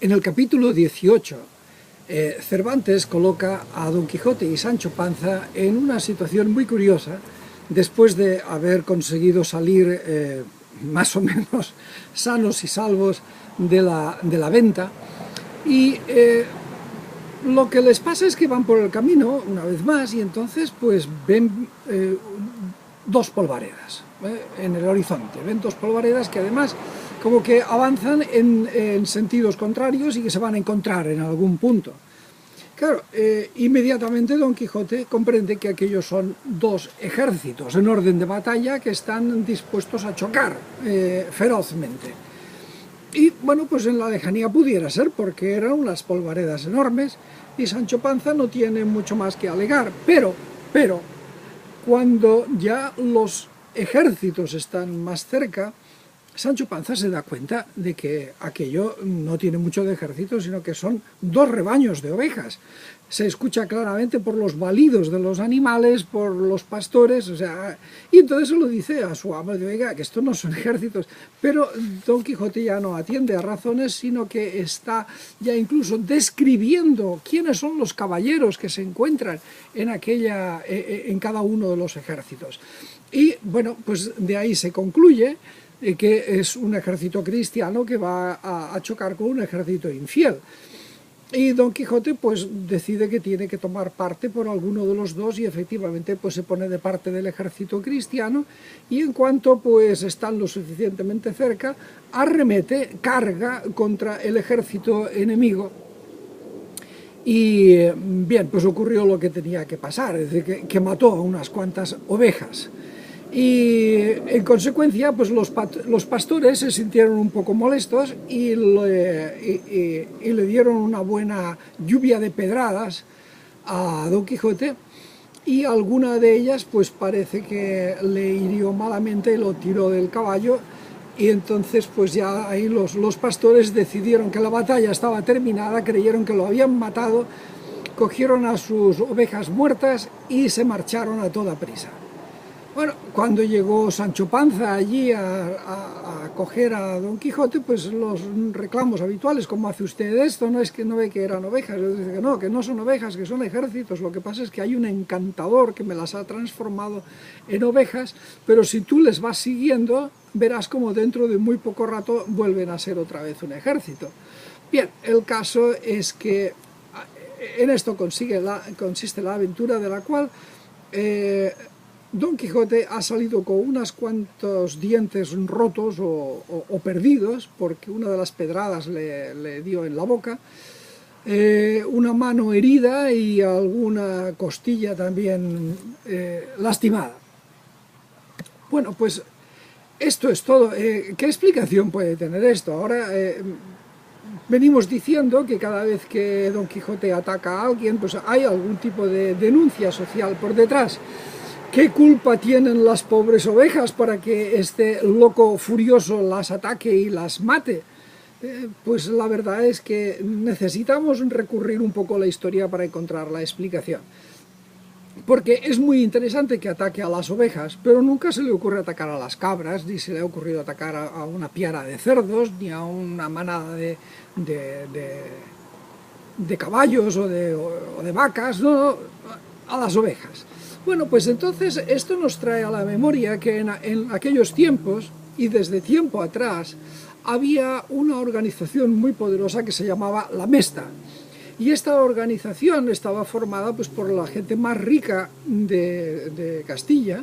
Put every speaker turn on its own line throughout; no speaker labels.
En el capítulo 18, Cervantes coloca a Don Quijote y Sancho Panza en una situación muy curiosa después de haber conseguido salir más o menos sanos y salvos de la venta. Y lo que les pasa es que van por el camino una vez más y entonces pues ven dos polvaredas en el horizonte. Ven dos polvaredas que además como que avanzan en sentidos contrarios y que se van a encontrar en algún punto. Claro, inmediatamente Don Quijote comprende que aquellos son dos ejércitos en orden de batalla que están dispuestos a chocar ferozmente. Y bueno, pues en la lejanía pudiera ser porque eran unas polvaredas enormes y Sancho Panza no tiene mucho más que alegar, pero cuando ya los ejércitos están más cerca, Sancho Panza se da cuenta de que aquello no tiene mucho de ejército, sino que son dos rebaños de ovejas. Se escucha claramente por los balidos de los animales, por los pastores, o sea, y entonces se lo dice a su amo, oiga, que estos no son ejércitos, pero Don Quijote ya no atiende a razones, sino que está ya incluso describiendo quiénes son los caballeros que se encuentran en cada uno de los ejércitos. Y bueno, pues de ahí se concluye que es un ejército cristiano que va a chocar con un ejército infiel. Y Don Quijote pues decide que tiene que tomar parte por alguno de los dos y efectivamente pues se pone de parte del ejército cristiano y en cuanto pues están lo suficientemente cerca, arremete, carga contra el ejército enemigo. Y bien, pues ocurrió lo que tenía que pasar, es decir, que mató a unas cuantas ovejas. Y en consecuencia pues los pastores se sintieron un poco molestos y le dieron una buena lluvia de pedradas a Don Quijote y alguna de ellas pues parece que le hirió malamente, lo tiró del caballo y entonces pues ya ahí los pastores decidieron que la batalla estaba terminada, creyeron que lo habían matado, cogieron a sus ovejas muertas y se marcharon a toda prisa. Bueno, cuando llegó Sancho Panza allí a coger a Don Quijote, pues los reclamos habituales, ¿cómo hace usted esto? No es que no ve que eran ovejas, dice que no son ovejas, que son ejércitos, lo que pasa es que hay un encantador que me las ha transformado en ovejas, pero si tú les vas siguiendo, verás como dentro de muy poco rato vuelven a ser otra vez un ejército. Bien, el caso es que en esto consiste la aventura de la cual Don Quijote ha salido con unos cuantos dientes rotos o perdidos, porque una de las pedradas le dio en la boca, una mano herida y alguna costilla también lastimada. Bueno, pues esto es todo. ¿Qué explicación puede tener esto? Ahora venimos diciendo que cada vez que Don Quijote ataca a alguien, pues hay algún tipo de denuncia social por detrás. ¿Qué culpa tienen las pobres ovejas para que este loco furioso las ataque y las mate? Pues la verdad es que necesitamos recurrir un poco a la historia para encontrar la explicación. Porque es muy interesante que ataque a las ovejas, pero nunca se le ocurre atacar a las cabras, ni se le ha ocurrido atacar a una piara de cerdos, ni a una manada de caballos o de vacas, no, a las ovejas. Bueno, pues entonces esto nos trae a la memoria que en aquellos tiempos, y desde tiempo atrás, había una organización muy poderosa que se llamaba la Mesta. Y esta organización estaba formada pues, por la gente más rica de Castilla,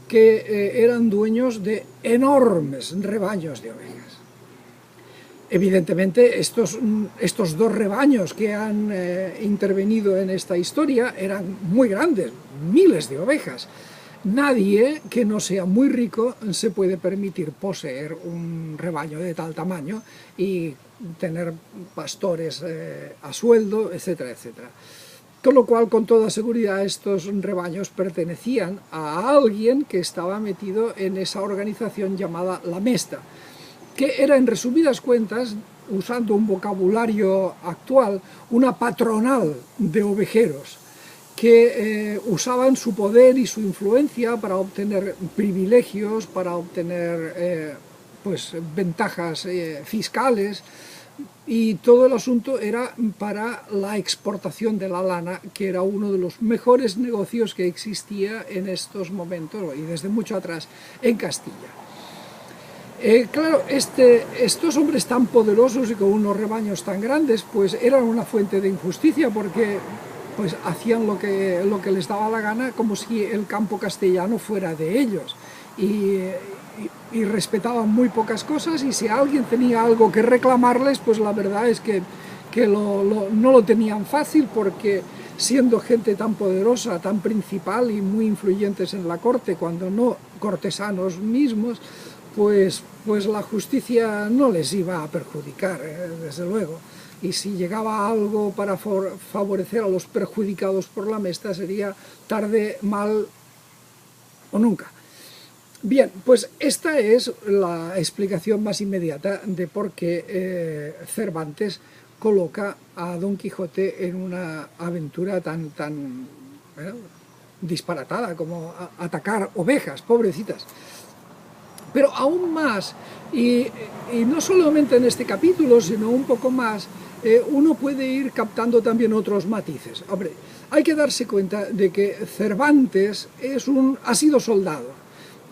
que eran dueños de enormes rebaños de ovejas. Evidentemente, estos dos rebaños que han intervenido en esta historia eran muy grandes, miles de ovejas. Nadie que no sea muy rico se puede permitir poseer un rebaño de tal tamaño y tener pastores a sueldo, etcétera, etcétera. Con lo cual, con toda seguridad, estos rebaños pertenecían a alguien que estaba metido en esa organización llamada la Mesta, que era, en resumidas cuentas, usando un vocabulario actual, una patronal de ovejeros, que usaban su poder y su influencia para obtener privilegios, para obtener pues, ventajas fiscales, y todo el asunto era para la exportación de la lana, que era uno de los mejores negocios que existía en estos momentos y desde mucho atrás en Castilla. Claro, estos hombres tan poderosos y con unos rebaños tan grandes, pues eran una fuente de injusticia, porque pues hacían lo que les daba la gana, como si el campo castellano fuera de ellos, y respetaban muy pocas cosas, y si alguien tenía algo que reclamarles, pues la verdad es que no lo tenían fácil, porque siendo gente tan poderosa, tan principal y muy influyentes en la corte, cuando no cortesanos mismos, pues la justicia no les iba a perjudicar, desde luego. Y si llegaba algo para favorecer a los perjudicados por la Mesta, sería tarde, mal o nunca. Bien, pues esta es la explicación más inmediata de por qué Cervantes coloca a Don Quijote en una aventura tan bueno, disparatada como atacar ovejas, pobrecitas. Pero aún más, y no solamente en este capítulo, sino un poco más, uno puede ir captando también otros matices. Hombre, hay que darse cuenta de que Cervantes ha sido soldado,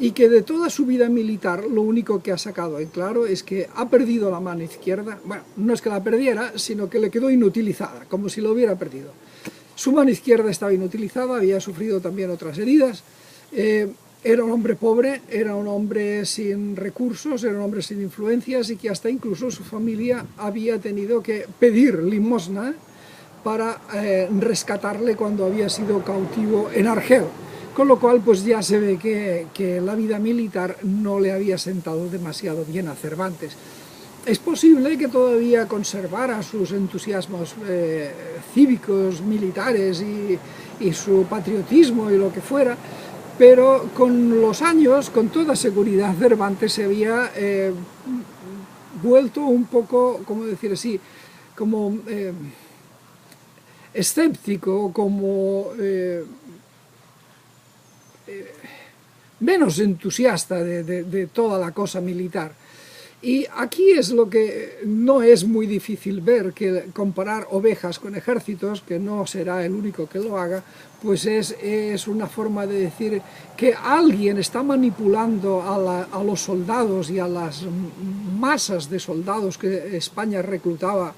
y que de toda su vida militar lo único que ha sacado en claro es que ha perdido la mano izquierda. Bueno, no es que la perdiera, sino que le quedó inutilizada, como si lo hubiera perdido. Su mano izquierda estaba inutilizada, había sufrido también otras heridas. Era un hombre pobre, era un hombre sin recursos, era un hombre sin influencias, y que hasta incluso su familia había tenido que pedir limosna para rescatarle cuando había sido cautivo en Argel. Con lo cual pues ya se ve que la vida militar no le había sentado demasiado bien a Cervantes. Es posible que todavía conservara sus entusiasmos cívicos, militares, y su patriotismo y lo que fuera, pero con los años, con toda seguridad, Cervantes se había vuelto un poco, ¿cómo decir así?, como escéptico, como menos entusiasta de toda la cosa militar. Y aquí es lo que no es muy difícil ver, que comparar ovejas con ejércitos, que no será el único que lo haga, pues es una forma de decir que alguien está manipulando a los soldados y a las masas de soldados que España reclutaba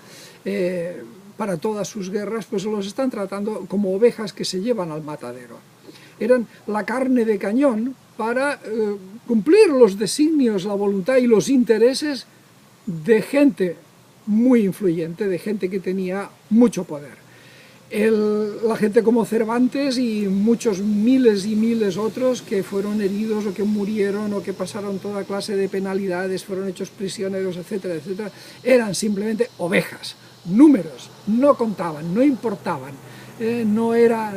para todas sus guerras, pues los están tratando como ovejas que se llevan al matadero. Eran la carne de cañón para cumplir los designios, la voluntad y los intereses de gente muy influyente, de gente que tenía mucho poder. La gente como Cervantes y muchos miles y miles otros que fueron heridos o que murieron o que pasaron toda clase de penalidades, fueron hechos prisioneros, etcétera, etcétera, eran simplemente ovejas, números, no contaban, no importaban, no eran...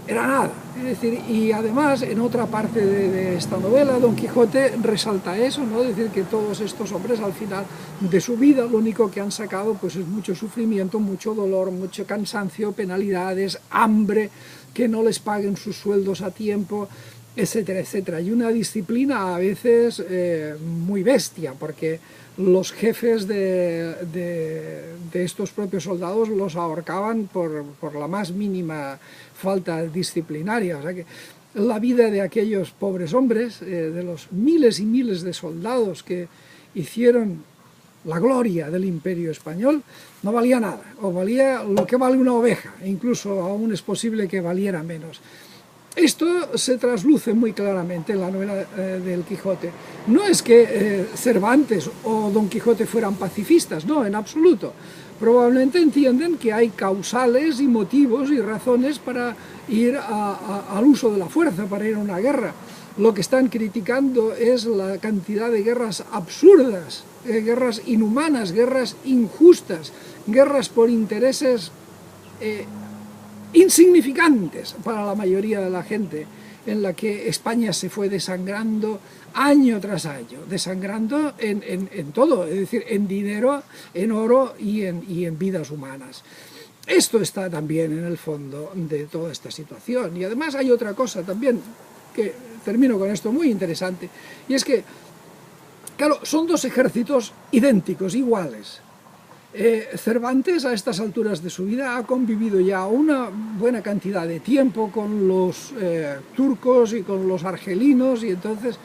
era nada. Es decir, y además en otra parte de esta novela Don Quijote resalta eso, ¿no? Es decir, que todos estos hombres al final de su vida lo único que han sacado pues es mucho sufrimiento, mucho dolor, mucho cansancio, penalidades, hambre, que no les paguen sus sueldos a tiempo, etcétera, etcétera. Y una disciplina a veces muy bestia, porque los jefes de estos propios soldados los ahorcaban por la más mínima falta disciplinaria. O sea que la vida de aquellos pobres hombres, de los miles y miles de soldados que hicieron la gloria del Imperio Español, no valía nada, o valía lo que vale una oveja, e incluso aún es posible que valiera menos. Esto se trasluce muy claramente en la novela del Quijote. No es que Cervantes o Don Quijote fueran pacifistas, no, en absoluto. Probablemente entienden que hay causales y motivos y razones para ir al uso de la fuerza, para ir a una guerra. Lo que están criticando es la cantidad de guerras absurdas, guerras inhumanas, guerras injustas, guerras por intereses insignificantes para la mayoría de la gente, en la que España se fue desangrando año tras año, desangrando en todo, es decir, en dinero, en oro y en vidas humanas. Esto está también en el fondo de toda esta situación. Y además hay otra cosa también, que termino con esto, muy interesante, y es que Claro, son dos ejércitos idénticos, iguales. Cervantes, a estas alturas de su vida, ha convivido ya una buena cantidad de tiempo con los turcos y con los argelinos, y entonces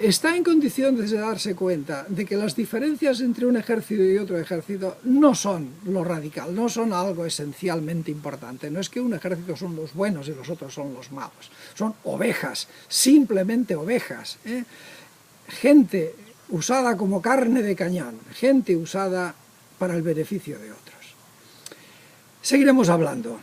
está en condiciones de darse cuenta de que las diferencias entre un ejército y otro ejército no son lo radical, no son algo esencialmente importante. No es que un ejército son los buenos y los otros son los malos. Son ovejas, simplemente ovejas. Gente usada como carne de cañón, gente usada para el beneficio de otros. Seguiremos hablando.